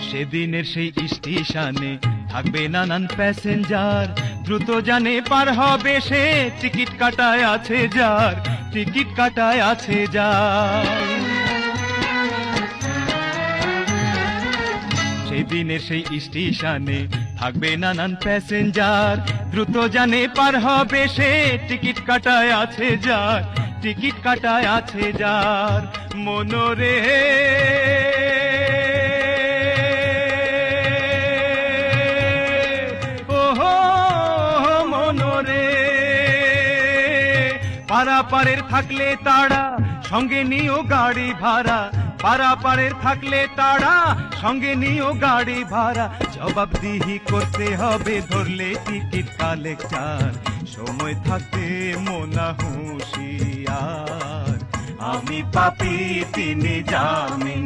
সেদিনের সেই স্টেশনে থাকবে নানান প্যাসেঞ্জার, দ্রুত জানে পার হবে সে, টিকিট কাটায় আছে যার, টিকিট কাটায় আছে যার। সেদিনের সেই স্টেশনে থাকবে নানান প্যাসেঞ্জার, দ্রুত জানে পার হবে সে, টিকিট কাটায় আছে যার, টিকিট কাটায় আছে যার। মনোরে ওহো মনোরে, পারাপারের থাকলে তাড়া সঙ্গে নিও গাড়ি ভাড়া, পারাপারের থাকলে তাড়া সঙ্গে নিও গাড়ি ভাড়া। জবাবদিহি করতে হবে ধরলে টিকিট কালেক্টর, সময় থাকতে মোনা হুঁশিয়ার। আমি পাপী তিনি জামিন